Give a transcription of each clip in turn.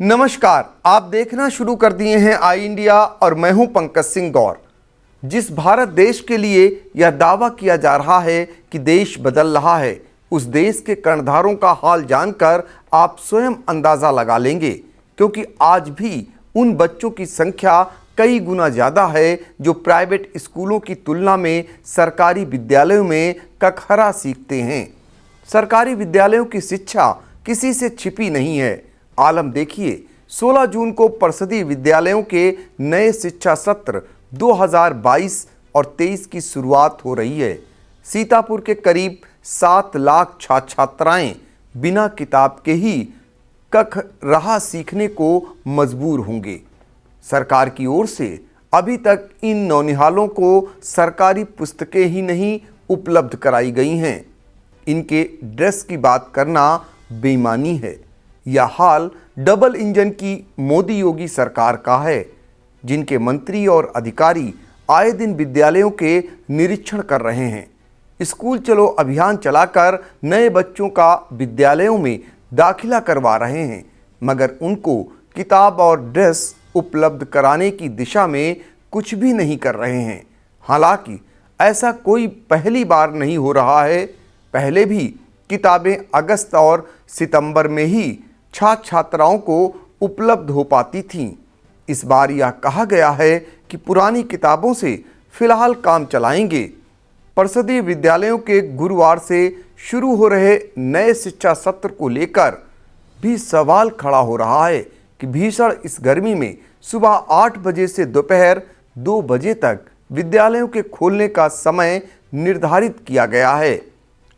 नमस्कार, आप देखना शुरू कर दिए हैं आई इंडिया और मैं हूं पंकज सिंह गौर। जिस भारत देश के लिए यह दावा किया जा रहा है कि देश बदल रहा है, उस देश के कर्णधारों का हाल जानकर आप स्वयं अंदाज़ा लगा लेंगे, क्योंकि आज भी उन बच्चों की संख्या कई गुना ज़्यादा है जो प्राइवेट स्कूलों की तुलना में सरकारी विद्यालयों में कखरा सीखते हैं। सरकारी विद्यालयों की शिक्षा किसी से छिपी नहीं है। आलम देखिए, 16 जून को परिषदीय विद्यालयों के नए शिक्षा सत्र 2022 और 23 की शुरुआत हो रही है। सीतापुर के करीब 7 लाख छात्राएं बिना किताब के ही कखरा सीखने को मजबूर होंगे। सरकार की ओर से अभी तक इन नौनिहालों को सरकारी पुस्तकें ही नहीं उपलब्ध कराई गई हैं। इनके ड्रेस की बात करना बेईमानी है। यह हाल डबल इंजन की मोदी योगी सरकार का है, जिनके मंत्री और अधिकारी आए दिन विद्यालयों के निरीक्षण कर रहे हैं। स्कूल चलो अभियान चलाकर नए बच्चों का विद्यालयों में दाखिला करवा रहे हैं, मगर उनको किताब और ड्रेस उपलब्ध कराने की दिशा में कुछ भी नहीं कर रहे हैं। हालांकि ऐसा कोई पहली बार नहीं हो रहा है। पहले भी किताबें अगस्त और सितंबर में ही छात्राओं को उपलब्ध हो पाती थीं। इस बार यह कहा गया है कि पुरानी किताबों से फिलहाल काम चलाएंगे। परिषदीय विद्यालयों के गुरुवार से शुरू हो रहे नए शिक्षा सत्र को लेकर भी सवाल खड़ा हो रहा है कि भीषण इस गर्मी में सुबह 8 बजे से दोपहर 2 बजे तक विद्यालयों के खोलने का समय निर्धारित किया गया है।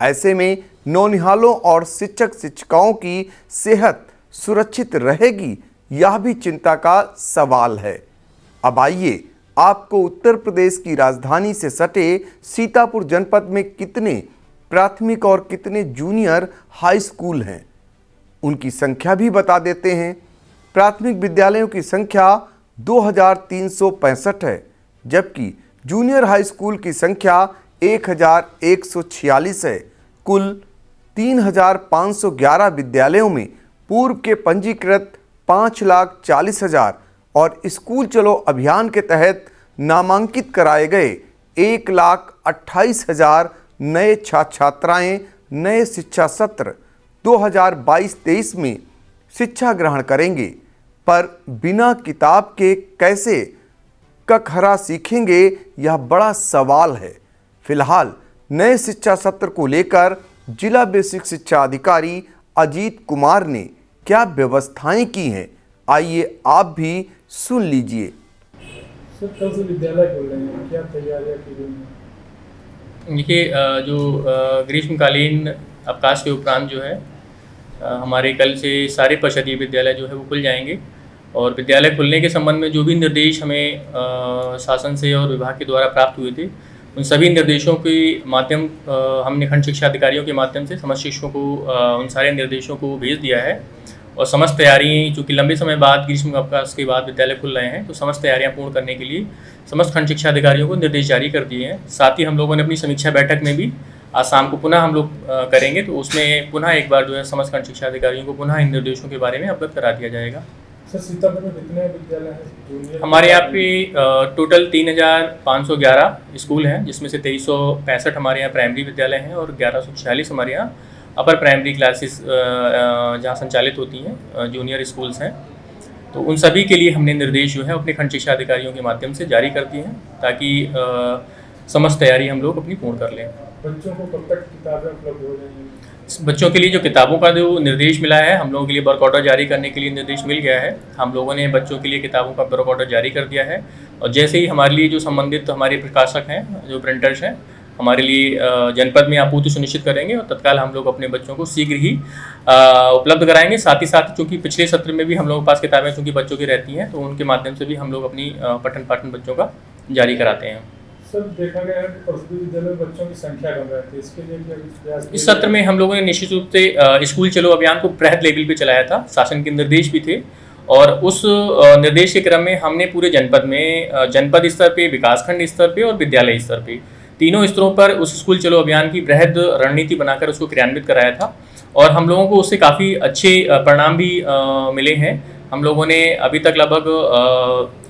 ऐसे में नौनिहालों और शिक्षक शिक्षिकाओं की सेहत सुरक्षित रहेगी, यह भी चिंता का सवाल है। अब आइए आपको उत्तर प्रदेश की राजधानी से सटे सीतापुर जनपद में कितने प्राथमिक और कितने जूनियर हाई स्कूल हैं, उनकी संख्या भी बता देते हैं। प्राथमिक विद्यालयों की संख्या 2365 है, जबकि जूनियर हाई स्कूल की संख्या 1146 है। कुल 3511 विद्यालयों में पूर्व के पंजीकृत 5,40,000 और स्कूल चलो अभियान के तहत नामांकित कराए गए 1,28,000 नए छात्राएं नए शिक्षा सत्र 2022-23 में शिक्षा ग्रहण करेंगे, पर बिना किताब के कैसे कखरा सीखेंगे, यह बड़ा सवाल है। फिलहाल नए शिक्षा सत्र को लेकर जिला बेसिक शिक्षा अधिकारी अजीत कुमार ने क्या व्यवस्थाएं की हैं, आइए आप भी सुन लीजिए। सर, कल से विद्यालय खोल रहे हैं, क्या तैयारियां की गई हैं? देखिए, जो ग्रीष्मकालीन अवकाश के उपरांत जो है हमारे कल से सारे परिषदीय विद्यालय जो है वो खुल जाएंगे और विद्यालय खुलने के संबंध में जो भी निर्देश हमें शासन से और विभाग के द्वारा प्राप्त हुए थे, उन सभी निर्देशों के माध्यम हमने खंड शिक्षा अधिकारियों के माध्यम से समस्त शिक्षकों को उन सारे निर्देशों को भेज दिया है और समस्त तैयारी, चूँकि लंबे समय बाद ग्रीष्म अवकाश के बाद विद्यालय खुल रहे हैं, तो समस्त तैयारियां पूर्ण करने के लिए समस्त खंड शिक्षा अधिकारियों को निर्देश जारी कर दिए हैं। साथ ही हम लोगों ने अपनी समीक्षा बैठक में भी आज शाम को पुनः हम लोग करेंगे, तो उसमें पुनः एक बार जो है समस्त खंड शिक्षा अधिकारियों को पुनः इन निर्देशों के बारे में अवगत करा दिया जाएगा। सर, सीतापुर में कितने विद्यालय हैं? हमारे यहाँ पे टोटल 3,511 स्कूल हैं, जिसमें से 2365 हमारे यहाँ प्राइमरी विद्यालय हैं और 1146 हमारे यहाँ अपर प्राइमरी क्लासेस जहाँ संचालित होती हैं जूनियर स्कूल्स हैं। तो उन सभी के लिए हमने निर्देश जो है अपने खंड शिक्षा अधिकारियों के माध्यम से जारी कर दिए हैं, ताकि समस्त तैयारी हम लोग अपनी पूर्ण कर लें। बच्चों को कब तक किताबें उपलब्ध हो जाएंगी? बच्चों के लिए जो किताबों का जो निर्देश मिला है, हम लोगों के लिए वर्क ऑर्डर जारी करने के लिए निर्देश मिल गया है। हम लोगों ने बच्चों के लिए किताबों का वर्क ऑर्डर जारी कर दिया है और जैसे ही हमारे लिए जो संबंधित हमारे प्रकाशक हैं, जो प्रिंटर्स हैं, हमारे लिए जनपद में आपूर्ति सुनिश्चित करेंगे और तत्काल हम लोग अपने बच्चों को शीघ्र ही उपलब्ध कराएंगे। साथ ही साथ चूँकि पिछले सत्र में भी हम लोगों के पास किताबें चूँकि बच्चों की रहती हैं, तो उनके माध्यम से भी हम लोग अपनी पठन पाठन बच्चों का जारी कराते हैं। सर, देखा गया है कि परिषदीय विद्यालय में बच्चों की संख्या कम रहती है, इसके लिए क्या कुछ प्रयास? इस सत्र में हम लोगों ने निश्चित रूप से स्कूल चलो अभियान को बृहद लेवल पे चलाया था। शासन के निर्देश भी थे और उस निर्देश के क्रम में हमने पूरे जनपद में जनपद स्तर पे, विकासखंड स्तर पे और विद्यालय स्तर पे तीनों स्तरों पर उस स्कूल चलो अभियान की बृहद रणनीति बनाकर उसको क्रियान्वित कराया था और हम लोगों को उससे काफ़ी अच्छे परिणाम भी मिले हैं। हम लोगों ने अभी तक लगभग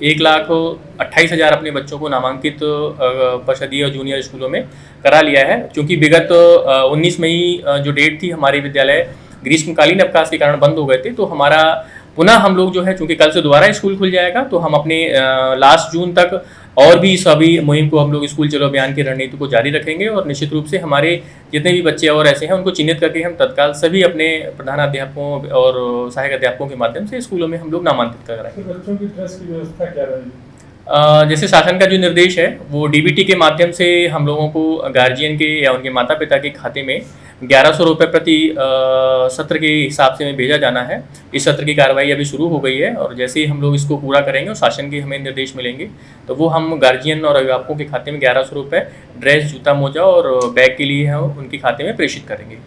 1,28,000 अपने बच्चों को नामांकित परिषदीय और जूनियर स्कूलों में करा लिया है। क्योंकि विगत 19 मई जो डेट थी, हमारे विद्यालय ग्रीष्मकालीन अवकाश के कारण बंद हो गए थे, तो हमारा पुनः हम लोग जो है, चूँकि कल से दोबारा स्कूल खुल जाएगा, तो हम अपने लास्ट जून तक और भी सभी मुहिम को हम लोग स्कूल चलो अभियान की रणनीति को जारी रखेंगे। और निश्चित रूप से हमारे जितने भी बच्चे और ऐसे हैं, उनको चिन्हित करके हम तत्काल सभी अपने प्रधानाध्यापकों और सहायक अध्यापकों के माध्यम से स्कूलों में हम लोग नामांकित कराएंगे। तो बच्चों की ड्रेस की व्यवस्था क्या रहेगी? जैसे शासन का जो निर्देश है, वो डीबीटी के माध्यम से हम लोगों को गार्जियन के या उनके माता पिता के खाते में 1100 रुपये प्रति सत्र के हिसाब से भेजा जाना है। इस सत्र की कार्रवाई अभी शुरू हो गई है, और जैसे ही हम लोग इसको पूरा करेंगे और शासन के हमें निर्देश मिलेंगे, तो वो हम गार्जियन और अभिभावकों के खाते में 1100 रुपये ड्रेस, जूता, मोजा और बैग के लिए हम उनके खाते में प्रेषित करेंगे।